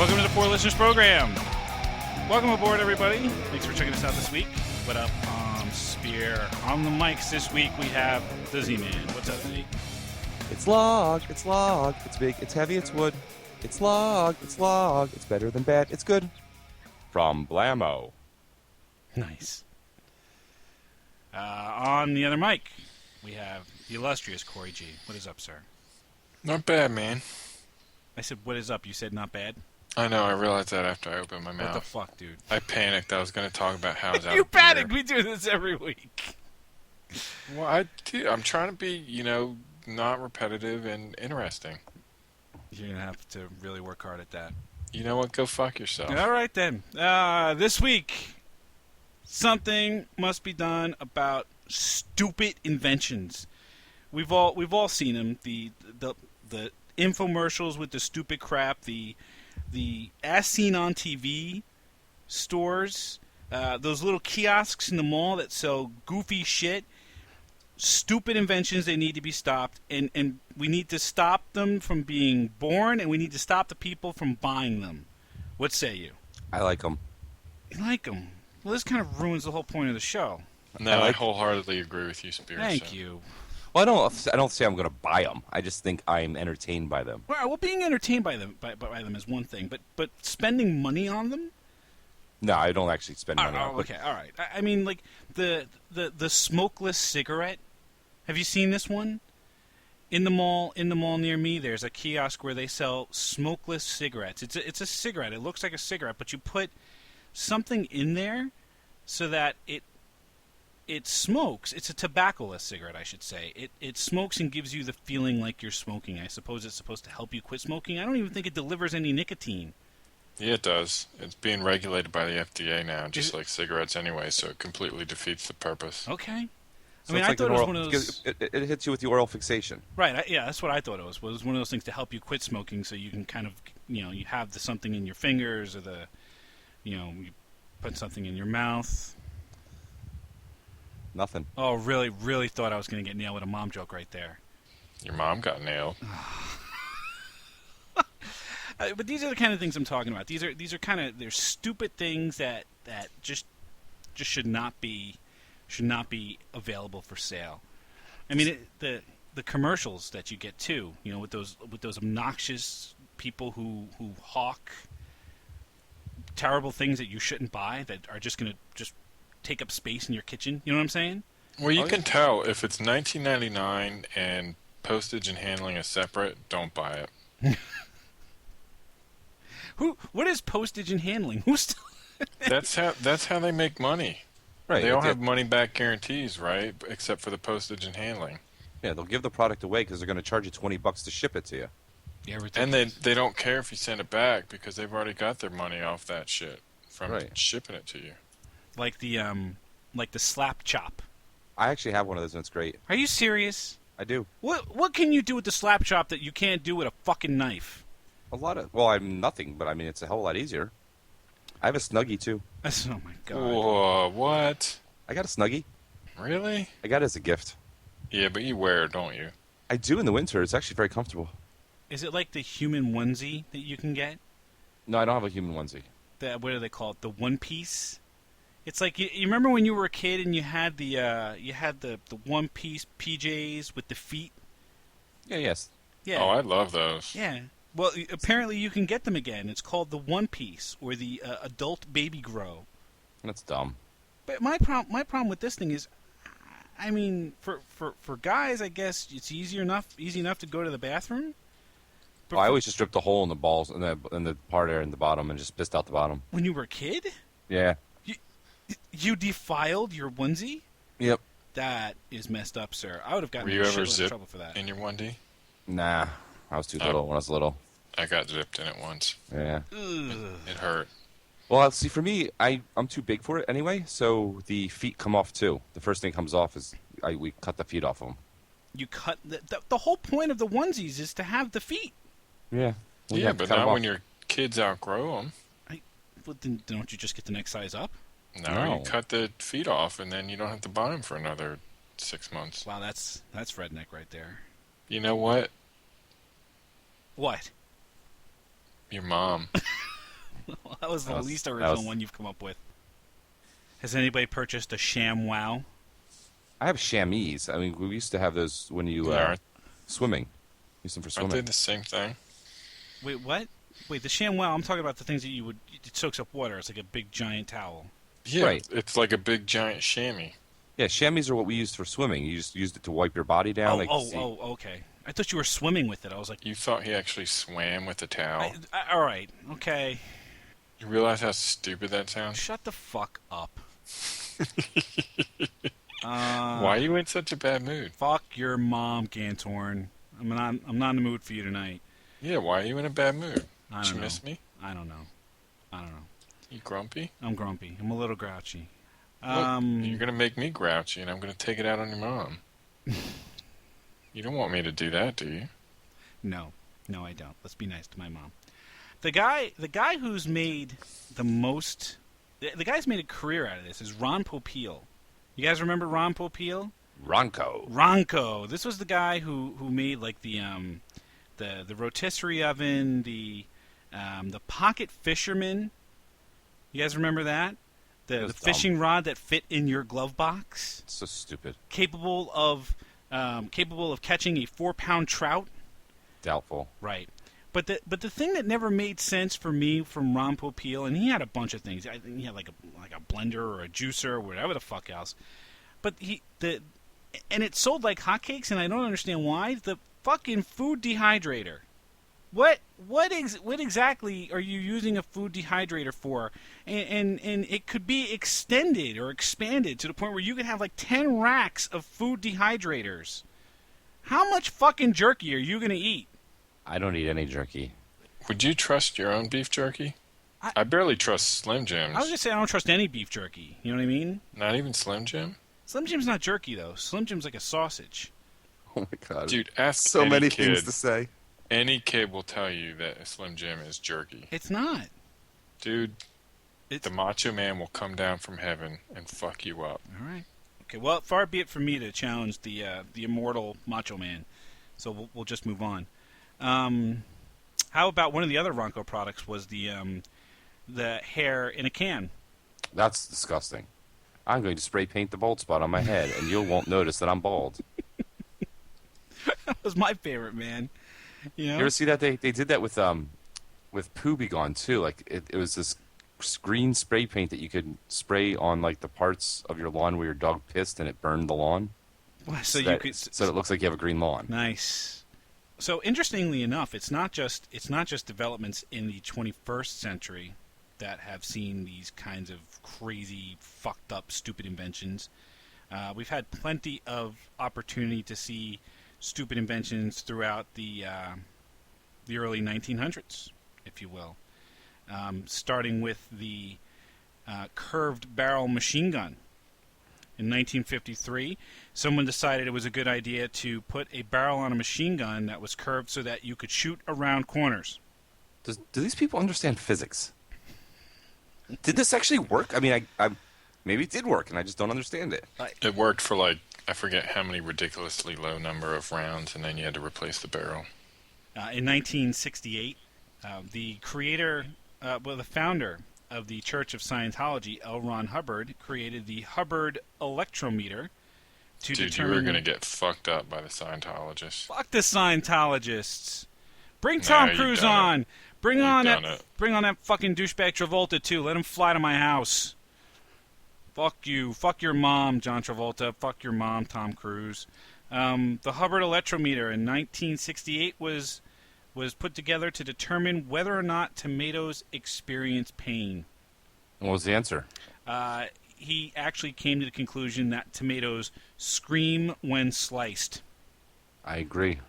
Welcome to the Four Listeners Program. Welcome aboard, everybody. Thanks for checking us out this week. What up, Spear? On the mics this week, we have the Z-Man. What's up, Z? It's log, it's big, it's heavy, it's wood. It's log, it's better than bad, it's good. From Blammo. Nice. On the other mic, we have the illustrious Corey G. What is up, sir? Not bad, man. I said, what is up? You said not bad? I know, I realized that after I opened my mouth. What the fuck, dude? I panicked. I was going to talk about how I was out You of beer. panicked. We do this every week. Well, I'm trying to be, not repetitive and interesting. You're going to have to really work hard at that. You know what? Go fuck yourself. All right, then. This week, something must be done about stupid inventions. We've all seen them. The infomercials with the stupid crap. The as seen on TV stores. Those little kiosks in the mall that sell goofy shit. Stupid inventions, they need to be stopped, and we need to stop them from being born, and we need to stop the people from buying them. What say you? I like them. You like them? Well, this kind of ruins the whole point of the show. No, I wholeheartedly agree with you, Spears. Thank you. Well, I don't say I'm going to buy them. I just think I'm entertained by them. Well, being entertained by them is one thing, but spending money on them? No, I don't actually spend money on them. Okay, all right. I mean, like the smokeless cigarette. Have you seen this one? In the mall near me, there's a kiosk where they sell smokeless cigarettes. It's a cigarette. It looks like a cigarette, but you put something in there so that it smokes. It's a tobacco-less cigarette, I should say. It smokes and gives you the feeling like you're smoking. I suppose it's supposed to help you quit smoking. I don't even think it delivers any nicotine. Yeah, it does. It's being regulated by the FDA now, just like cigarettes anyway, so it completely defeats the purpose. Okay. So I thought it was one of those. It hits you with the oral fixation. Right. Yeah, that's what I thought it was. It was one of those things to help you quit smoking, so you can kind of, you have something in your fingers, or you put something in your mouth. Nothing. Oh, really, really thought I was going to get nailed with a mom joke right there. Your mom got nailed. But these are the kind of things I'm talking about. These are kind of they're stupid things that just should not be available for sale. I mean, the commercials that you get too, with those obnoxious people who hawk terrible things that you shouldn't buy, that are just going to just take up space in your kitchen. You know what I'm saying? Well, you can tell if it's $19.99 and postage and handling is separate, don't buy it. What is postage and handling? Who's still? That's how they make money. Right. They all have money back guarantees, right? Except for the postage and handling. Yeah, they'll give the product away because they're going to charge you $20 to ship it to you. Yeah, and they don't care if you send it back because they've already got their money off that shit from shipping it to you. Like the slap chop. I actually have one of those and it's great. Are you serious? I do. What can you do with the slap chop that you can't do with a fucking knife? I'm nothing, but I mean it's a hell of a lot easier. I have a Snuggie too. Oh my god. Whoa, what? I got a Snuggie. Really? I got it as a gift. Yeah, but you wear it, don't you? I do in the winter. It's actually very comfortable. Is it like the human onesie that you can get? No, I don't have a human onesie. What do they call it? The one piece? It's like you remember when you were a kid and you had the one piece PJs with the feet? Yeah, yes. Yeah. Oh, I love those. Yeah. Well, apparently you can get them again. It's called the One Piece or the Adult Baby Grow. That's dumb. But my problem with this thing is, I mean, for guys, I guess it's easy enough to go to the bathroom. But I always just ripped a hole in the balls in the part there in the bottom and just pissed out the bottom. When you were a kid? Yeah. You defiled your onesie? Yep. That is messed up, sir. I would have gotten Were you ever in trouble for that. in your 1D? Nah. I was too little when I was little. I got zipped in it once. Yeah. It hurt. Well, see, for me, I'm too big for it anyway, so the feet come off too. The first thing that comes off is we cut the feet off of them. You cut the whole point of the onesies is to have the feet. Yeah. Yeah, but not when your kids outgrow them. Well, then don't you just get the next size up? No, you cut the feet off, and then you don't have to buy them for another 6 months. Wow, that's redneck right there. You know what? What? Your mom. That was the least that original was- one you've come up with. Has anybody purchased a Sham Wow? I have chamois. I mean, we used to have those when you Yeah, swimming. Use them for aren't they swimming. the same thing? Wait, what? Wait, the Sham Wow. I'm talking about the things that it soaks up water. It's like a big giant towel. Yeah, Right. it's like a big giant chamois. Yeah, chamois are what we used for swimming. You just used it to wipe your body down. Okay. I thought you were swimming with it. I was like, You thought he actually swam with a towel. all right, okay. You realize how stupid that sounds? Shut the fuck up. Why are you in such a bad mood? Fuck your mom, Gantorn. I'm not in the mood for you tonight. Yeah, why are you in a bad mood? I Did don't you know. miss me? I don't know. You grumpy? I'm grumpy. I'm a little grouchy. Look, you're gonna make me grouchy, and I'm gonna take it out on your mom. You don't want me to do that, do you? No, I don't. Let's be nice to my mom. The guy who's made the most, the guy's made a career out of this is Ron Popeil. You guys remember Ron Popeil? Ronco. Ronco. This was the guy who made like the rotisserie oven, the pocket fisherman. You guys remember that? The That's fishing rod that fit in your glove box, It's so stupid. capable of catching a 4-pound trout. Doubtful. Right. But the thing that never made sense for me from Ron Popeil, and he had a bunch of things. I think he had like a blender or a juicer or whatever the fuck else. But and it sold like hotcakes, and I don't understand why. The fucking food dehydrator. What exactly are you using a food dehydrator for? And it could be extended or expanded to the point where you could have like 10 racks of food dehydrators. How much fucking jerky are you going to eat? I don't eat any jerky. Would you trust your own beef jerky? I barely trust Slim Jims. I was just saying I don't trust any beef jerky. You know what I mean? Not even Slim Jim? Slim Jim's not jerky, though. Slim Jim's like a sausage. Oh my god. Dude, ask so any many kid. things to say. Any kid will tell you that a Slim Jim is jerky. It's not. Dude, It's... the Macho Man will come down from heaven and fuck you up. All right. Okay, well, far be it from me to challenge the immortal Macho Man. So we'll just move on. How about one of the other Ronco products was the hair in a can? That's disgusting. I'm going to spray paint the bald spot on my head, and you won't notice that I'm bald. That was my favorite, man. You know? You ever see that? They did that with Poo Be Gone too. Like it was this green spray paint that you could spray on like the parts of your lawn where your dog pissed and it burned the lawn. So you that, could. so it looks like you have a green lawn. Nice. So interestingly enough, it's not just developments in the 21st century that have seen these kinds of crazy, fucked up, stupid inventions. We've had plenty of opportunity to see stupid inventions throughout the early 1900s, if you will. Starting with the curved barrel machine gun. In 1953, someone decided it was a good idea to put a barrel on a machine gun that was curved so that you could shoot around corners. Do these people understand physics? Did this actually work? I mean, I maybe it did work, and I just don't understand it. It worked for like, I forget how many ridiculously low number of rounds, and then you had to replace the barrel. In 1968, the founder of the Church of Scientology, L. Ron Hubbard, created the Hubbard electrometer to Dude, determine... you were going to get fucked up by the Scientologists. Fuck the Scientologists. Bring Nah, Tom you've Cruise done on. it. Bring You've on done that. it. Bring on that fucking douchebag Travolta too. Let him fly to my house. Fuck you. Fuck your mom, John Travolta. Fuck your mom, Tom Cruise. The Hubbard electrometer in 1968 was put together to determine whether or not tomatoes experience pain. What was the answer? He actually came to the conclusion that tomatoes scream when sliced. I agree.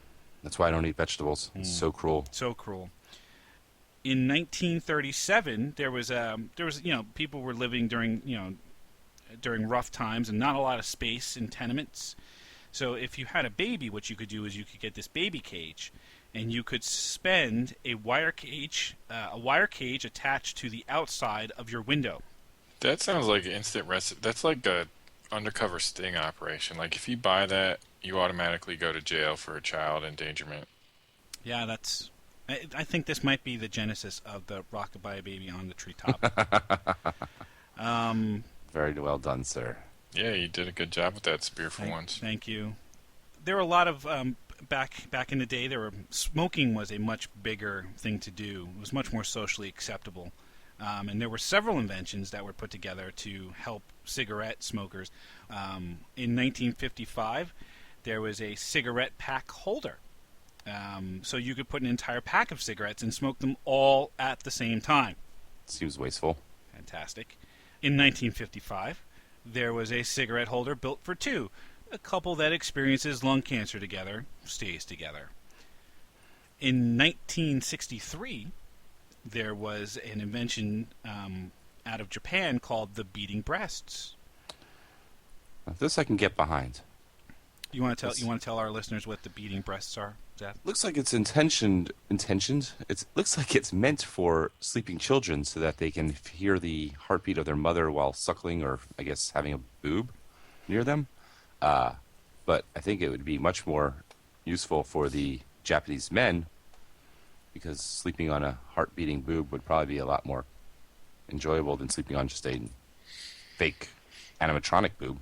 That's why I don't eat vegetables. It's so cruel. So cruel. In 1937, there was people were living during rough times and not a lot of space in tenements. So if you had a baby, what you could do is you could get this baby cage, and you could suspend a wire cage attached to the outside of your window. That sounds like instant recipe. That's like a undercover sting operation. Like if you buy that, you automatically go to jail for a child endangerment. Yeah, that's I think this might be the genesis of the Rockabye Baby on the Treetop. Very well done, sir. Yeah, you did a good job with that spear for once. Thank you. There were a lot of back in the day. Smoking was a much bigger thing to do. It was much more socially acceptable, and there were several inventions that were put together to help cigarette smokers. In 1955, there was a cigarette pack holder. So you could put an entire pack of cigarettes and smoke them all at the same time. Seems wasteful. Fantastic. In 1955, there was a cigarette holder built for two. A couple that experiences lung cancer together stays together. In 1963, there was an invention out of Japan called the beating breasts. This I can get behind. You want to tell our listeners what the beating breasts are, Zeth? Looks like it's intentioned. It looks like it's meant for sleeping children so that they can hear the heartbeat of their mother while suckling or, I guess, having a boob near them. But I think it would be much more useful for the Japanese men because sleeping on a heart-beating boob would probably be a lot more enjoyable than sleeping on just a fake animatronic boob.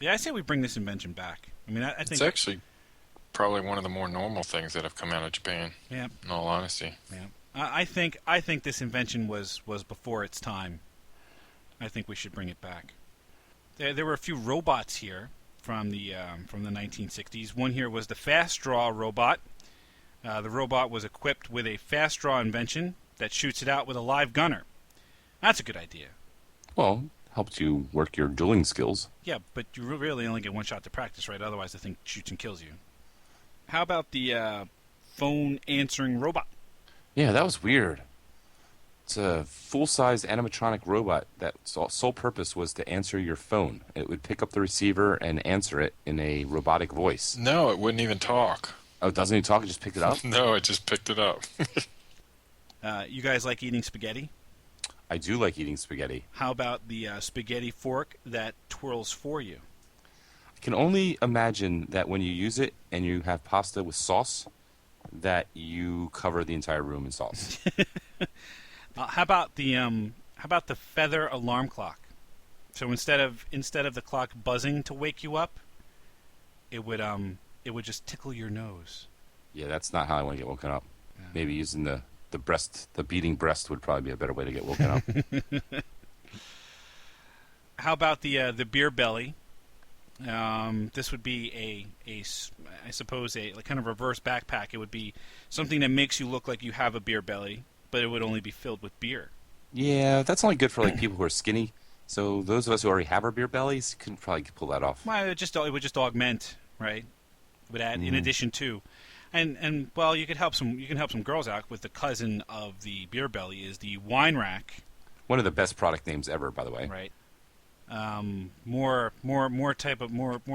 Yeah, I say we bring this invention back. I mean, I think it's actually probably one of the more normal things that have come out of Japan. Yeah. In all honesty. Yeah. I think this invention was before its time. I think we should bring it back. There were a few robots here from the 1960s. One here was the fast draw robot. The robot was equipped with a fast draw invention that shoots it out with a live gunner. That's a good idea. Well, helps you work your dueling skills. Yeah, but you really only get one shot to practice, right? Otherwise, the thing shoots and kills you. How about the phone answering robot? Yeah, that was weird. It's a full-size animatronic robot that's sole purpose was to answer your phone. It would pick up the receiver and answer it in a robotic voice. No, it wouldn't even talk. Oh, it doesn't even talk? It just picked it up? No, it just picked it up. You guys like eating spaghetti? I do like eating spaghetti. How about the spaghetti fork that twirls for you? I can only imagine that when you use it and you have pasta with sauce, that you cover the entire room in sauce. How about the feather alarm clock? So instead of the clock buzzing to wake you up, it would just tickle your nose. Yeah, that's not how I want to get woken up. Yeah. Maybe using the beating breast would probably be a better way to get woken up. How about the beer belly? This would be I suppose a kind of reverse backpack. It would be something that makes you look like you have a beer belly, but it would only be filled with beer. Yeah, that's only good for like people who are skinny. So those of us who already have our beer bellies couldn't probably pull that off. Well, it would just augment, right? It would add in addition to, and well, you can help some girls out with the cousin of the beer belly is the wine rack. One of the best product names ever, by the way. Right. More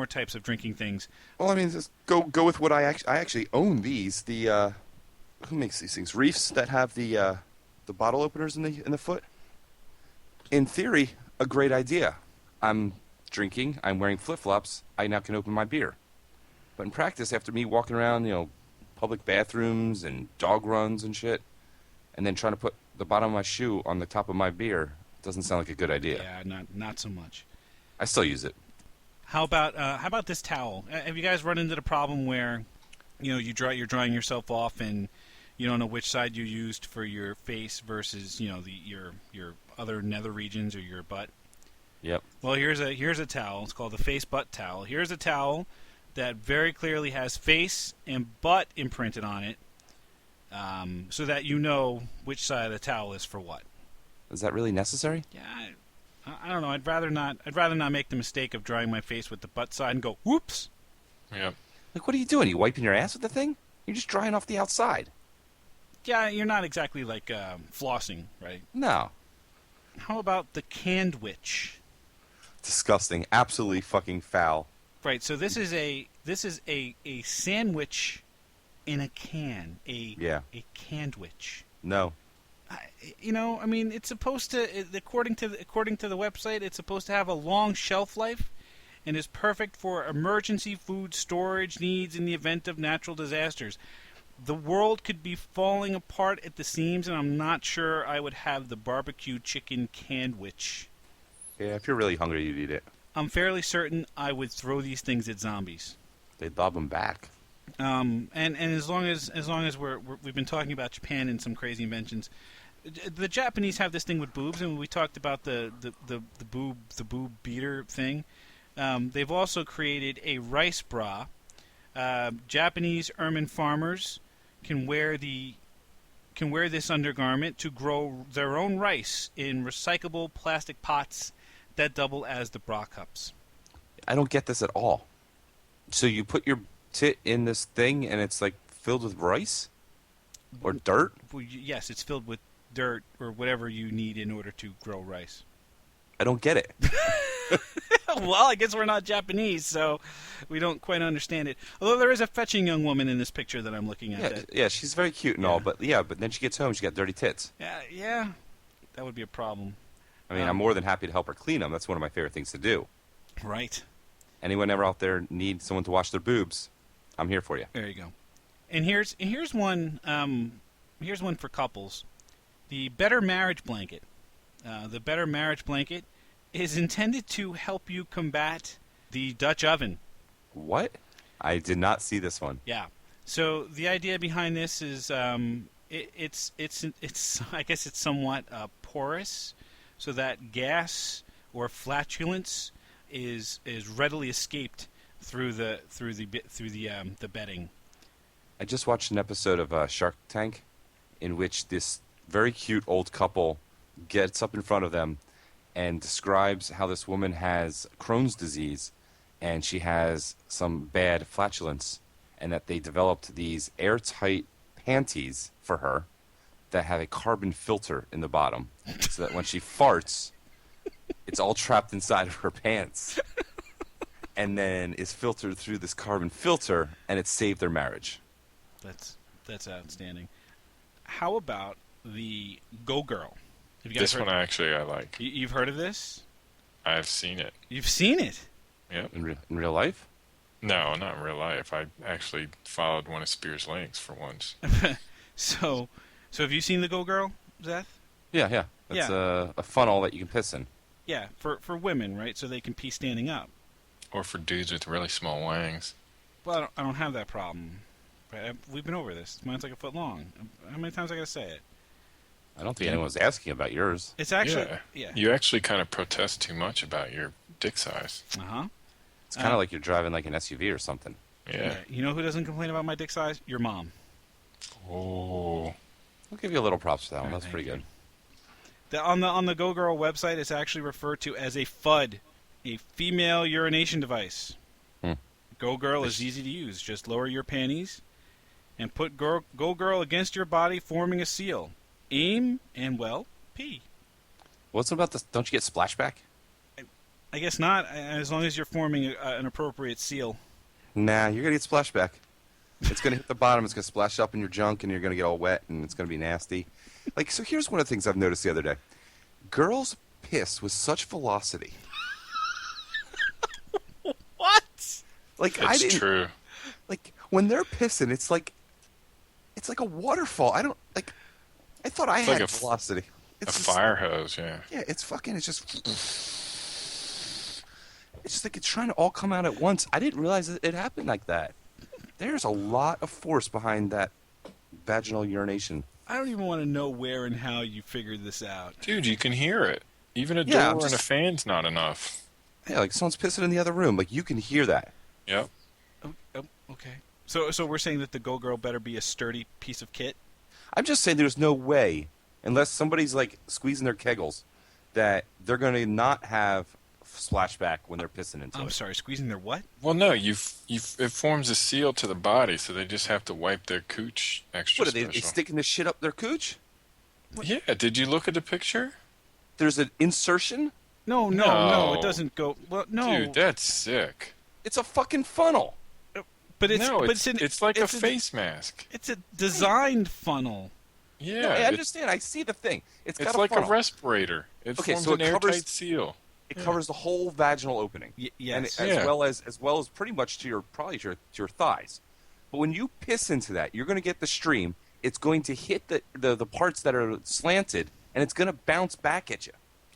types of drinking things. Well, I mean, just go with what I actually own these. The who makes these things? Reefs that have the bottle openers in the foot. In theory, a great idea. I'm drinking. I'm wearing flip-flops. I now can open my beer. But in practice, after me walking around, public bathrooms and dog runs and shit, and then trying to put the bottom of my shoe on the top of my beer, doesn't sound like a good idea. Yeah, not so much. I still use it. How about this towel? Have you guys run into the problem where, you're drying yourself off and you don't know which side you used for your face versus your other nether regions or your butt? Yep. Well, here's a towel. It's called the face butt towel. Here's a towel that very clearly has face and butt imprinted on it, so that you know which side of the towel is for what. Is that really necessary? Yeah, I don't know. I'd rather not make the mistake of drying my face with the butt side and go, whoops. Yep. Like, what are you doing? Are you wiping your ass with the thing? You're just drying off the outside. Yeah, you're not exactly like flossing, right? No. How about the candwich? Disgusting. Absolutely fucking foul. Right. So this is a sandwich in a can. A candwich. No. I mean, it's supposed to, according to the website, it's supposed to have a long shelf life, and is perfect for emergency food storage needs in the event of natural disasters. The world could be falling apart at the seams, and I'm not sure I would have the barbecue chicken candwich. Yeah, if you're really hungry, you'd eat it. I'm fairly certain I would throw these things at zombies. They'd lob them back. And as long as we've been talking about Japan and some crazy inventions, the Japanese have this thing with boobs, and we talked about the boob beater thing. They've also created a rice bra. Japanese ermine farmers can wear this undergarment to grow their own rice in recyclable plastic pots that double as the bra cups. I don't get this at all. So you put your tit in this thing, and it's like filled with rice or dirt? Well, yes, it's filled with dirt or whatever you need in order to grow rice. I don't get it. Well, I guess we're not Japanese, so we don't quite understand it. Although there is a fetching young woman in this picture that I'm looking at. Yeah, she's very cute and all, but then she gets home, she got dirty tits. Yeah, that would be a problem. I mean, I'm more than happy to help her clean them. That's one of my favorite things to do. Right. Anyone ever out there need someone to wash their boobs? I'm here for you. There you go. And here's one. Here's one for couples. The Better Marriage Blanket. The Better Marriage Blanket is intended to help you combat the Dutch oven. What? I did not see this one. Yeah. So the idea behind this is it's I guess it's somewhat porous, so that gas or flatulence is readily escaped through the bedding. I just watched an episode of Shark Tank in which this very cute old couple gets up in front of them and describes how this woman has Crohn's disease and she has some bad flatulence, and that they developed these airtight panties for her that have a carbon filter in the bottom so that when she farts, it's all trapped inside of her pants and then is filtered through this carbon filter, and it saved their marriage. That's outstanding. How about the Go Girl? Have you guys This heard? one actually I like. You've heard of this? I've seen it. You've seen it? Yep. In real life? No, not in real life. I actually followed one of Spears' links for once. So have you seen the Go Girl, Zeth? Yeah. That's a funnel that you can piss in. Yeah, for women, right? So they can pee standing up. Or for dudes with really small wangs. Well, I don't have that problem. We've been over this. Mine's like a foot long. How many times I gotta say it? I don't think anyone was asking about yours. It's actually yeah. You actually kind of protest too much about your dick size. It's kind of like you're driving like an SUV or something. Yeah. You know who doesn't complain about my dick size? Your mom. Oh. I'll give you a little props for that one. All right, That's pretty thank good. On the Go Girl website, it's actually referred to as a FUD, a female urination device. Go Girl is easy to use. Just lower your panties and put Go Girl against your body, forming a seal. Aim and, well, pee. What's about this? Don't you get splashback? I guess not, as long as you're forming an appropriate seal. Nah, you're going to get splashback. It's going to hit the bottom, it's going to splash up in your junk, and you're going to get all wet, and it's going to be nasty. So here's one of the things I've noticed the other day. Girls piss with such velocity. What? It's true. When they're pissing, it's like a waterfall. I thought I had velocity. It's a fire hose, yeah. Yeah, it's just like it's trying to all come out at once. I didn't realize it happened like that. There's a lot of force behind that vaginal urination. I don't even want to know where and how you figured this out. Dude, you can hear it. Even a door and a fan's not enough. Yeah, like someone's pissing in the other room. Like, you can hear that. Yep. Oh, okay. So we're saying that the Go Girl better be a sturdy piece of kit? I'm just saying there's no way, unless somebody's like squeezing their kegels, that they're going to not have splashback when they're pissing into it. I'm sorry, squeezing their what? Well, no, it forms a seal to the body, so they just have to wipe their cooch extra What, are special. they sticking this shit up their cooch? Yeah, did you look at the picture? There's an insertion? No, it doesn't go. Well, no. Dude, that's sick. It's a fucking funnel. But it's like a face mask. It's a designed funnel. Yeah. No, I understand. I see the thing. It's got like a funnel. a respirator. It forms so an it covers- airtight seal. It covers the whole vaginal opening. Yes. And as well as pretty much to your thighs. But when you piss into that, you're going to get the stream. It's going to hit the parts that are slanted, and it's going to bounce back at you.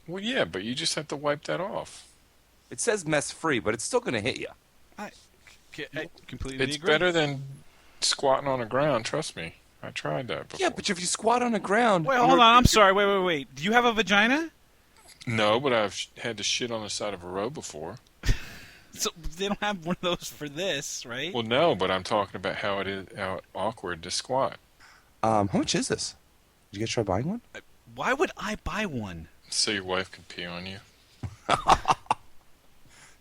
Well, yeah, but you just have to wipe that off. It says mess-free, but it's still going to hit you. I completely It's agree. better than squatting on the ground. Trust me, I tried that before. Yeah, but if you squat on the ground... Wait, hold on. I'm sorry. Wait. Do you have a vagina? No, but I've had to shit on the side of a road before. So they don't have one of those for this, right? Well, no, but I'm talking about how awkward to squat. How much is this? Did you guys try buying one? Why would I buy one? So your wife can pee on you.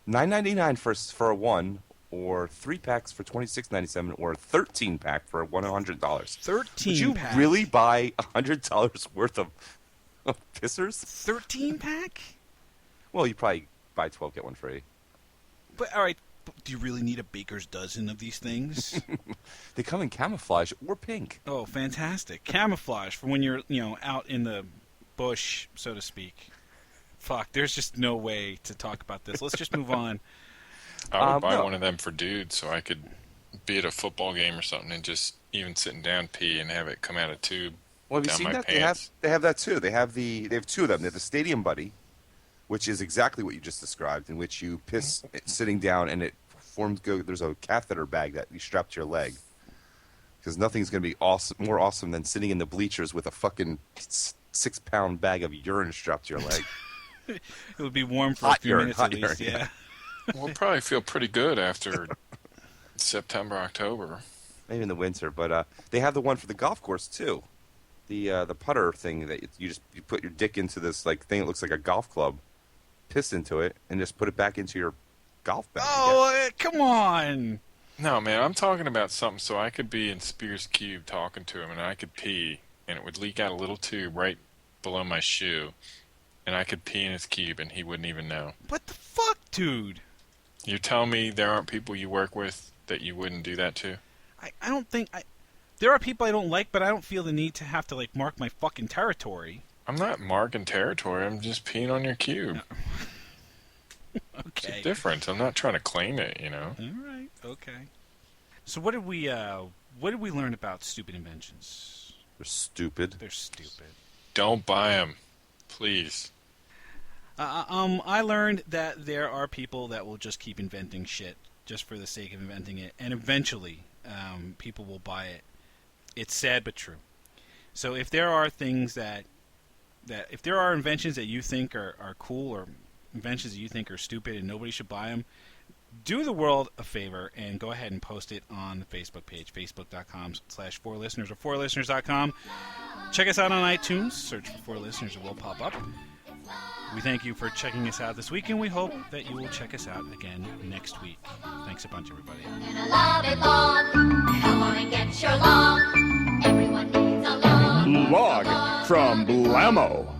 $9.99 for a one, or 3 packs for $26.97, or a 13-pack for $100. 13 Would you pack? really buy $100 worth of pissers? 13 pack? Well, you probably buy 12, get one free. But all right, do you really need a baker's dozen of these things? They come in camouflage or pink. Oh, fantastic. Camouflage for when you're, out in the bush, so to speak. Fuck, there's just no way to talk about this. Let's just move on. I would buy no. one of them for dudes so I could be at a football game or something and just even sitting down pee and have it come out of tube Well, have you down seen my that? pants. They have that too. They have two of them. They have the Stadium Buddy, which is exactly what you just described, in which you piss sitting down and it forms. There's a catheter bag that you strap to your leg, because nothing's going to be more awesome than sitting in the bleachers with a fucking 6-pound bag of urine strapped to your leg. It would be warm for Hot a few urine, minutes hot at least, urine, yeah. We'll probably feel pretty good after September, October. Maybe in the winter, but they have the one for the golf course too. The putter thing that you put your dick into this thing that looks like a golf club, piss into it, and just put it back into your golf bag. Oh, come on. No, man, I'm talking about something so I could be in Spears Cube talking to him and I could pee and it would leak out a little tube right below my shoe and I could pee in his cube and he wouldn't even know. What the fuck, dude? You're telling me there aren't people you work with that you wouldn't do that to? I don't think... There are people I don't like, but I don't feel the need to have to, mark my fucking territory. I'm not marking territory. I'm just peeing on your cube. Okay. It's different. I'm not trying to claim it, All right. Okay. So what did we learn about stupid inventions? They're stupid. They're stupid. Don't buy them, please. I learned that there are people that will just keep inventing shit just for the sake of inventing it, and eventually people will buy it. It's sad but true. So if there are things that if there are inventions that you think are cool, or inventions that you think are stupid and nobody should buy them, do the world a favor and go ahead and post it on the Facebook page, facebook.com/4listeners or 4listeners.com. Check us out on iTunes. Search for 4 Listeners. It will pop up. We thank you for checking us out this week, and we hope that you will check us out again next week. Thanks a bunch, everybody. And I love it long. Come on and get your log. Everyone needs a log. Log from Blammo.